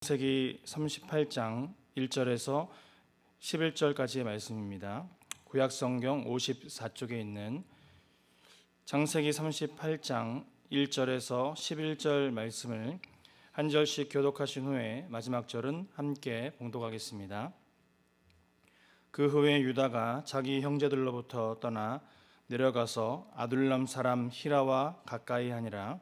창세기 38장 1절에서 11절까지의 말씀입니다. 구약성경 54쪽에 있는 창세기 38장 1절에서 11절 말씀을 한 절씩 교독하신 후에 마지막 절은 함께 봉독하겠습니다. 그 후에 유다가 자기 형제들로부터 떠나 내려가서 아둘람 사람 히라와 가까이 하니라.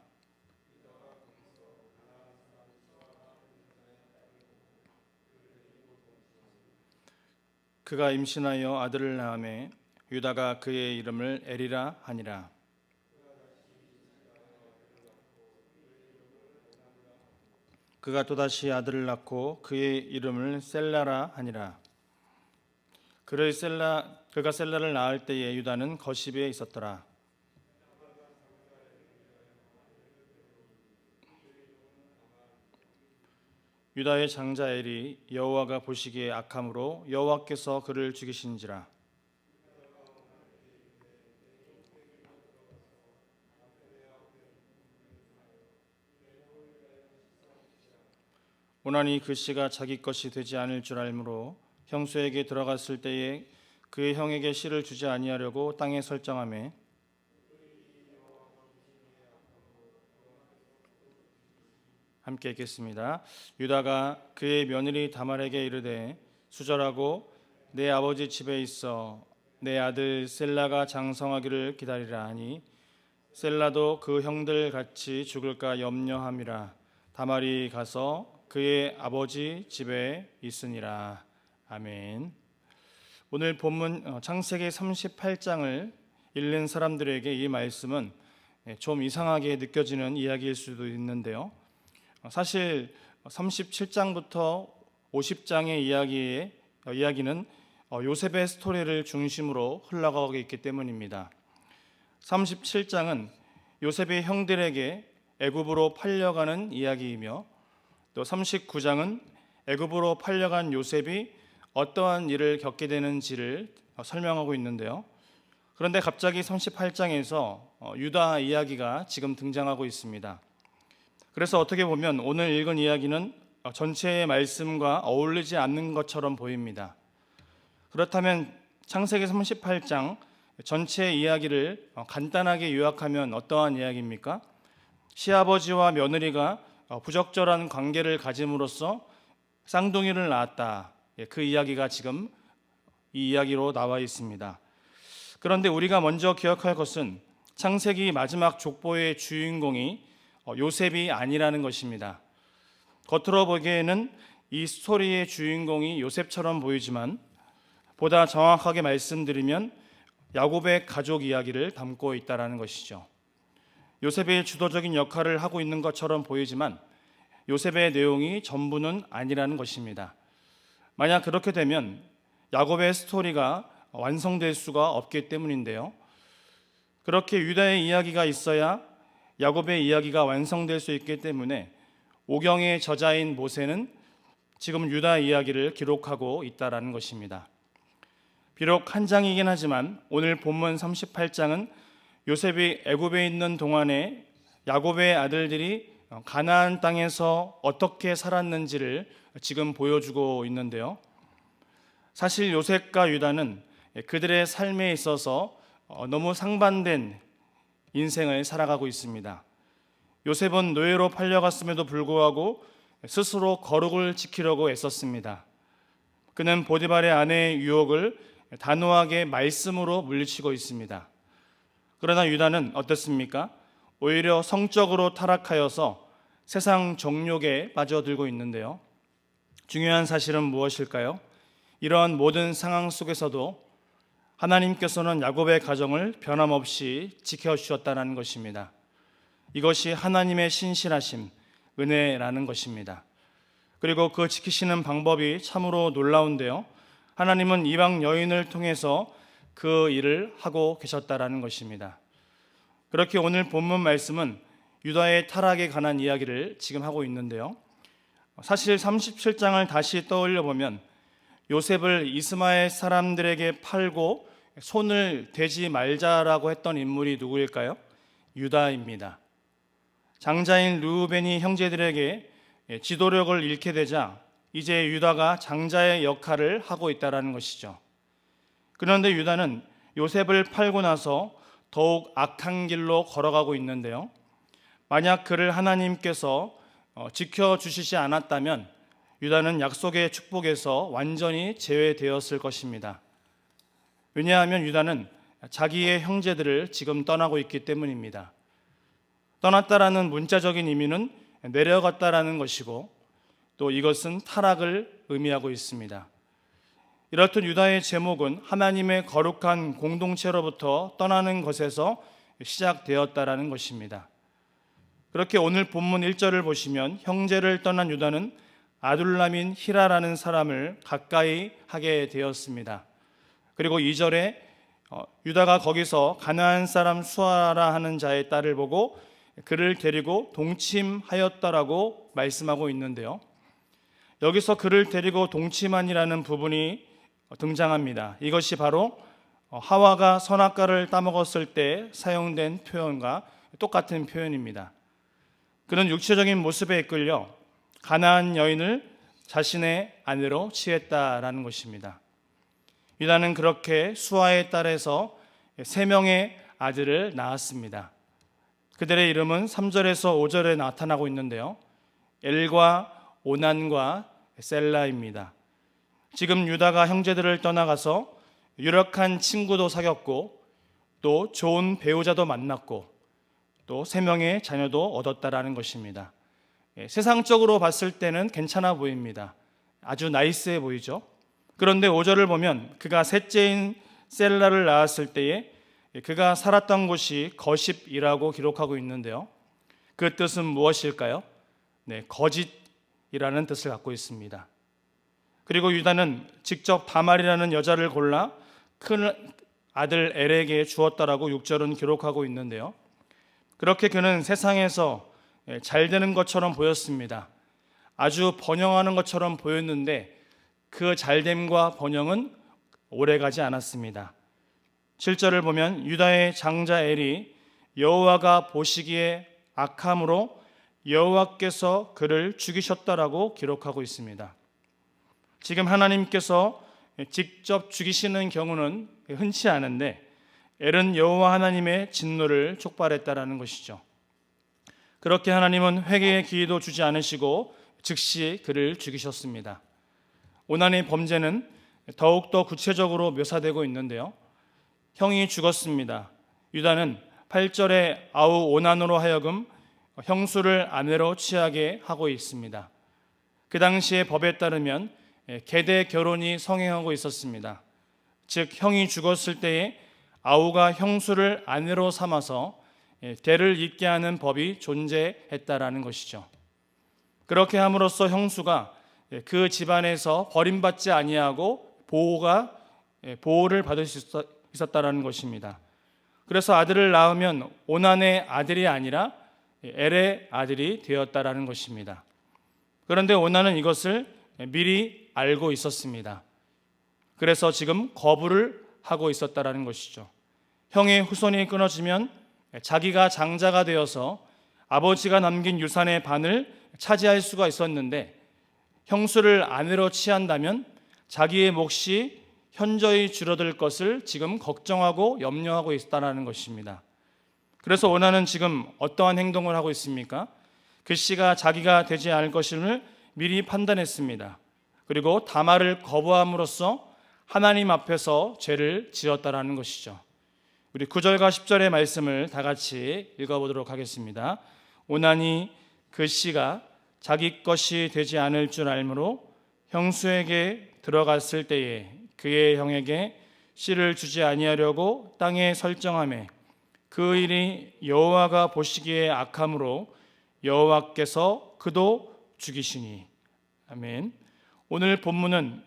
그가 임신하여 아들을 낳음에 유다가 그의 이름을 에리라 하니라. 그가 또다시 아들을 낳고 그의 이름을 셀라라 하니라. 그가 셀라를 낳을 때에 유다는 거십에 있었더라. 유다의 장자 엘이 여호와가 보시기에 악함으로 여호와께서 그를 죽이신지라. 오나니 그 씨가 자기 것이 되지 않을 줄 알므로 형수에게 들어갔을 때에 그의 형에게 씨를 주지 아니하려고 땅에 설정하매 함께 읽겠습니다. 유다가 그의 며느리 다말에게 이르되 수절하고 내 아버지 집에 있어 내 아들 셀라가 장성하기를 기다리라 하니 셀라도 그 형들 같이 죽을까 염려함이라. 다말이 가서 그의 아버지 집에 있으니라. 아멘. 오늘 본문 창세기 38장을 읽는 사람들에게 이 말씀은 좀 이상하게 느껴지는 이야기일 수도 있는데요. 사실 37장부터 50장의 이야기는 요셉의 스토리를 중심으로 흘러가고 있기 때문입니다. 37장은 요셉의 형들에게 애굽으로 팔려가는 이야기이며 또 39장은 애굽으로 팔려간 요셉이 어떠한 일을 겪게 되는지를 설명하고 있는데요. 그런데 갑자기 38장에서 유다 이야기가 지금 등장하고 있습니다. 그래서 어떻게 보면 오늘 읽은 이야기는 전체의 말씀과 어울리지 않는 것처럼 보입니다. 그렇다면 창세기 38장 전체 이야기를 간단하게 요약하면 어떠한 이야기입니까? 시아버지와 며느리가 부적절한 관계를 가짐으로써 쌍둥이를 낳았다. 그 이야기가 지금 이 이야기로 나와 있습니다. 그런데 우리가 먼저 기억할 것은 창세기 마지막 족보의 주인공이 요셉이 아니라는 것입니다. 겉으로 보기에는 이 스토리의 주인공이 요셉처럼 보이지만 보다 정확하게 말씀드리면 야곱의 가족 이야기를 담고 있다는 것이죠. 요셉이 주도적인 역할을 하고 있는 것처럼 보이지만 요셉의 내용이 전부는 아니라는 것입니다. 만약 그렇게 되면 야곱의 스토리가 완성될 수가 없기 때문인데요. 그렇게 유다의 이야기가 있어야 야곱의 이야기가 완성될 수 있기 때문에 오경의 저자인 모세는 지금 유다 이야기를 기록하고 있다는 것입니다. 비록 한 장이긴 하지만 오늘 본문 38장은 요셉이 애굽에 있는 동안에 야곱의 아들들이 가나안 땅에서 어떻게 살았는지를 지금 보여주고 있는데요. 사실 요셉과 유다는 그들의 삶에 있어서 너무 상반된 인생을 살아가고 있습니다. 요셉은 노예로 팔려갔음에도 불구하고 스스로 거룩을 지키려고 애썼습니다. 그는 보디발의 아내의 유혹을 단호하게 말씀으로 물리치고 있습니다. 그러나 유다는 어떻습니까? 오히려 성적으로 타락하여서 세상 정욕에 빠져들고 있는데요. 중요한 사실은 무엇일까요? 이러한 모든 상황 속에서도 하나님께서는 야곱의 가정을 변함없이 지켜주셨다는 것입니다. 이것이 하나님의 신실하심, 은혜라는 것입니다. 그리고 그 지키시는 방법이 참으로 놀라운데요. 하나님은 이방 여인을 통해서 그 일을 하고 계셨다는 것입니다. 그렇게 오늘 본문 말씀은 유다의 타락에 관한 이야기를 지금 하고 있는데요. 사실 37장을 다시 떠올려 보면 요셉을 이스마엘 사람들에게 팔고 손을 대지 말자라고 했던 인물이 누구일까요? 유다입니다. 장자인 르우벤이 형제들에게 지도력을 잃게 되자 이제 유다가 장자의 역할을 하고 있다는 것이죠. 그런데 유다는 요셉을 팔고 나서 더욱 악한 길로 걸어가고 있는데요. 만약 그를 하나님께서 지켜주시지 않았다면 유다는 약속의 축복에서 완전히 제외되었을 것입니다. 왜냐하면 유다는 자기의 형제들을 지금 떠나고 있기 때문입니다. 떠났다라는 문자적인 의미는 내려갔다라는 것이고 또 이것은 타락을 의미하고 있습니다. 이렇듯 유다의 제목은 하나님의 거룩한 공동체로부터 떠나는 것에서 시작되었다라는 것입니다. 그렇게 오늘 본문 1절을 보시면 형제를 떠난 유다는 아둘람인 히라라는 사람을 가까이 하게 되었습니다. 그리고 2절에 유다가 거기서 가나안 사람 수아라 하는 자의 딸을 보고 그를 데리고 동침하였다라고 말씀하고 있는데요. 여기서 그를 데리고 동침한이라는 부분이 등장합니다. 이것이 바로 하와가 선악과를 따먹었을 때 사용된 표현과 똑같은 표현입니다. 그는 육체적인 모습에 이끌려 가나안 여인을 자신의 아내로 취했다라는 것입니다. 유다는 그렇게 수아의 딸에서 3명의 아들을 낳았습니다. 그들의 이름은 3절에서 5절에 나타나고 있는데요. 엘과 오난과 셀라입니다. 지금 유다가 형제들을 떠나가서 유력한 친구도 사귀었고 또 좋은 배우자도 만났고 또 3명의 자녀도 얻었다라는 것입니다. 세상적으로 봤을 때는 괜찮아 보입니다. 아주 나이스해 보이죠. 그런데 5절을 보면 그가 셋째인 셀라를 낳았을 때에 그가 살았던 곳이 거십이라고 기록하고 있는데요. 그 뜻은 무엇일까요? 거짓이라는 뜻을 갖고 있습니다. 그리고 유다는 직접 다말이라는 여자를 골라 큰 아들 엘에게 주었다라고 6절은 기록하고 있는데요. 그렇게 그는 세상에서 잘 되는 것처럼 보였습니다. 아주 번영하는 것처럼 보였는데 그 잘됨과 번영은 오래가지 않았습니다. 7절을 보면 유다의 장자 엘이 여호와가 보시기에 악함으로 여호와께서 그를 죽이셨다라고 기록하고 있습니다. 지금 하나님께서 직접 죽이시는 경우는 흔치 않은데 엘은 여호와 하나님의 진노를 촉발했다라는 것이죠. 그렇게 하나님은 회개의 기회도 주지 않으시고 즉시 그를 죽이셨습니다. 오난의 범죄는 더욱더 구체적으로 묘사되고 있는데요. 형이 죽었습니다. 유다는 8절에 아우 오난으로 하여금 형수를 아내로 취하게 하고 있습니다. 그 당시의 법에 따르면 계대 결혼이 성행하고 있었습니다. 즉 형이 죽었을 때에 아우가 형수를 아내로 삼아서 대를 잇게 하는 법이 존재했다라는 것이죠. 그렇게 함으로써 형수가 그 집안에서 버림받지 아니하고 보호를 받을 수 있었다라는 것입니다. 그래서 아들을 낳으면 오난의 아들이 아니라 엘의 아들이 되었다라는 것입니다. 그런데 오난은 이것을 미리 알고 있었습니다. 그래서 지금 거부를 하고 있었다라는 것이죠. 형의 후손이 끊어지면 자기가 장자가 되어서 아버지가 남긴 유산의 반을 차지할 수가 있었는데 형수를 아내로 취한다면 자기의 몫이 현저히 줄어들 것을 지금 걱정하고 염려하고 있다는 것입니다. 그래서 오난은 지금 어떠한 행동을 하고 있습니까? 그 씨가 자기가 되지 않을 것임을 미리 판단했습니다. 그리고 다말을 거부함으로써 하나님 앞에서 죄를 지었다라는 것이죠. 우리 9절과 10절의 말씀을 다 같이 읽어보도록 하겠습니다. 오난이 그 씨가 자기 것이 되지 않을 줄 알므로 형수에게 들어갔을 때에 그의 형에게 씨를 주지 아니하려고 땅에 설정하매 그 일이 여호와가 보시기에 악함으로 여호와께서 그도 죽이시니. 아멘. 오늘 본문은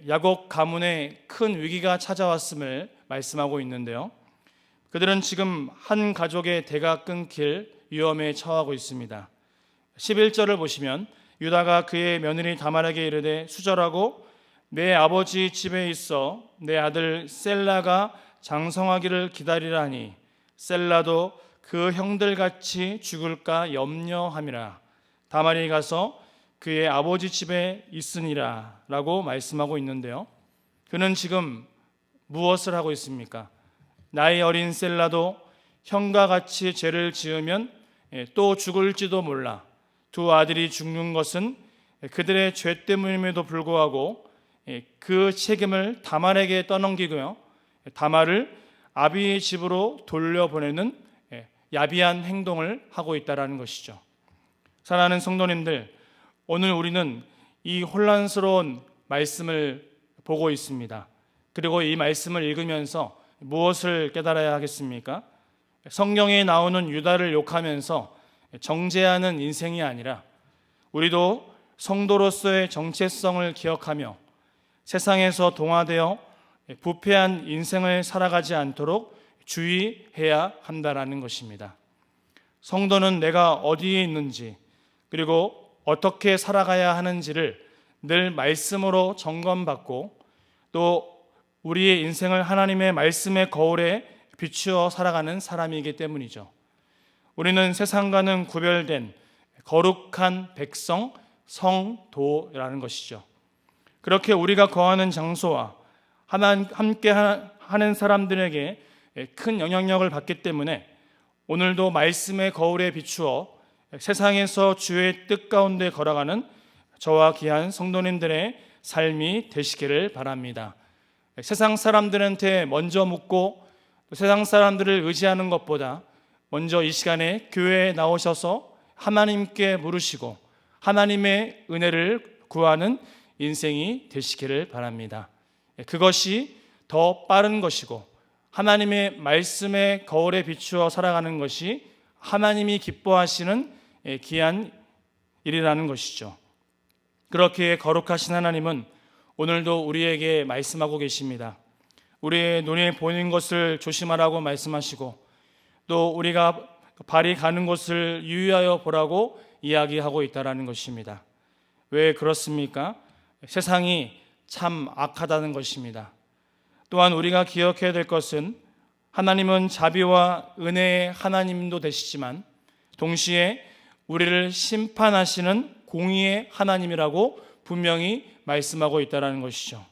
야곱 가문에 큰 위기가 찾아왔음을 말씀하고 있는데요. 그들은 지금 한 가족의 대가 끊길 위험에 처하고 있습니다. 11절을 보시면 유다가 그의 며느리 다말에게 이르되 수절하고 내 아버지 집에 있어 내 아들 셀라가 장성하기를 기다리라 하니 셀라도 그 형들같이 죽을까 염려함이라. 다말이 가서 그의 아버지 집에 있으니라 라고 말씀하고 있는데요. 그는 지금 무엇을 하고 있습니까? 나이 어린 셀라도 형과 같이 죄를 지으면 또 죽을지도 몰라. 두 아들이 죽는 것은 그들의 죄 때문임에도 불구하고 그 책임을 다말에게 떠넘기고요, 다말을 아비의 집으로 돌려보내는 야비한 행동을 하고 있다는 것이죠. 사랑하는 성도님들, 오늘 우리는 이 혼란스러운 말씀을 보고 있습니다. 그리고 이 말씀을 읽으면서 무엇을 깨달아야 하겠습니까? 성경에 나오는 유다를 욕하면서 정죄하는 인생이 아니라 우리도 성도로서의 정체성을 기억하며 세상에서 동화되어 부패한 인생을 살아가지 않도록 주의해야 한다는 것입니다. 성도는 내가 어디에 있는지 그리고 어떻게 살아가야 하는지를 늘 말씀으로 점검받고 또 우리의 인생을 하나님의 말씀의 거울에 비추어 살아가는 사람이기 때문이죠. 우리는 세상과는 구별된 거룩한 백성, 성도라는 것이죠. 그렇게 우리가 거하는 장소와 함께 하는 사람들에게 큰 영향력을 받기 때문에 오늘도 말씀의 거울에 비추어 세상에서 주의 뜻 가운데 걸어가는 저와 귀한 성도님들의 삶이 되시기를 바랍니다. 세상 사람들한테 먼저 묻고 세상 사람들을 의지하는 것보다 먼저 이 시간에 교회에 나오셔서 하나님께 물으시고 하나님의 은혜를 구하는 인생이 되시기를 바랍니다. 그것이 더 빠른 것이고 하나님의 말씀의 거울에 비추어 살아가는 것이 하나님이 기뻐하시는 귀한 일이라는 것이죠. 그렇게 거룩하신 하나님은 오늘도 우리에게 말씀하고 계십니다. 우리의 눈에 보이는 것을 조심하라고 말씀하시고 또 우리가 발이 가는 곳을 유의하여 보라고 이야기하고 있다는 것입니다. 왜 그렇습니까? 세상이 참 악하다는 것입니다. 또한 우리가 기억해야 될 것은 하나님은 자비와 은혜의 하나님도 되시지만 동시에 우리를 심판하시는 공의의 하나님이라고 분명히 말씀하고 있다는 것이죠.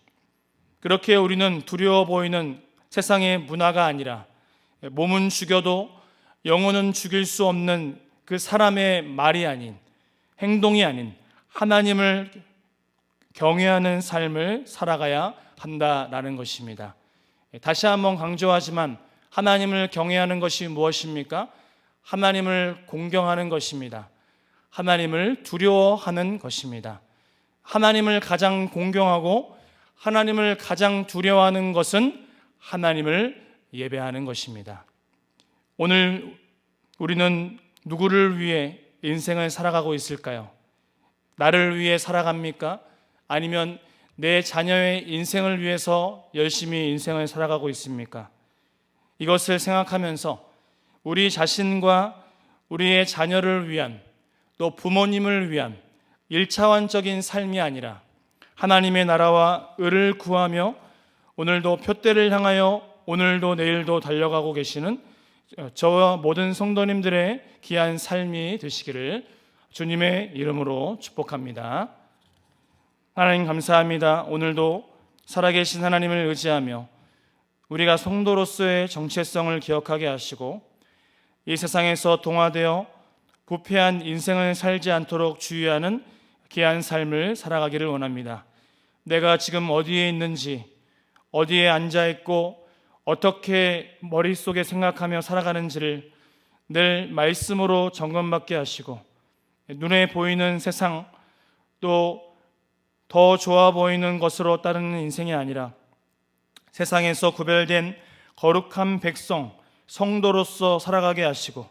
그렇게 우리는 두려워 보이는 세상의 문화가 아니라 몸은 죽여도 영혼은 죽일 수 없는 그 사람의 말이 아닌, 행동이 아닌 하나님을 경외하는 삶을 살아가야 한다라는 것입니다. 다시 한번 강조하지만 하나님을 경외하는 것이 무엇입니까? 하나님을 공경하는 것입니다. 하나님을 두려워하는 것입니다. 하나님을 가장 공경하고 하나님을 가장 두려워하는 것은 하나님을 예배하는 것입니다. 오늘 우리는 누구를 위해 인생을 살아가고 있을까요? 나를 위해 살아갑니까? 아니면 내 자녀의 인생을 위해서 열심히 인생을 살아가고 있습니까? 이것을 생각하면서 우리 자신과 우리의 자녀를 위한 또 부모님을 위한 일차원적인 삶이 아니라 하나님의 나라와 의를 구하며 오늘도 표대를 향하여 오늘도 내일도 달려가고 계시는 저와 모든 성도님들의 귀한 삶이 되시기를 주님의 이름으로 축복합니다. 하나님 감사합니다. 오늘도 살아계신 하나님을 의지하며 우리가 성도로서의 정체성을 기억하게 하시고 이 세상에서 동화되어 부패한 인생을 살지 않도록 주의하는 귀한 삶을 살아가기를 원합니다. 내가 지금 어디에 있는지, 어디에 앉아 있고 어떻게 머릿속에 생각하며 살아가는지를 늘 말씀으로 점검받게 하시고 눈에 보이는 세상 또 더 좋아 보이는 것으로 따르는 인생이 아니라 세상에서 구별된 거룩한 백성, 성도로서 살아가게 하시고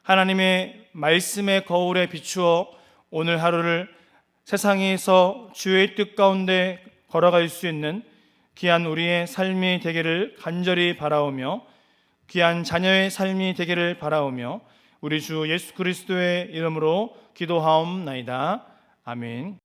하나님의 말씀의 거울에 비추어 오늘 하루를 세상에서 주의 뜻 가운데 걸어갈 수 있는 귀한 우리의 삶이 되기를 간절히 바라오며 귀한 자녀의 삶이 되기를 바라오며 우리 주 예수 그리스도의 이름으로 기도하옵나이다. 아멘.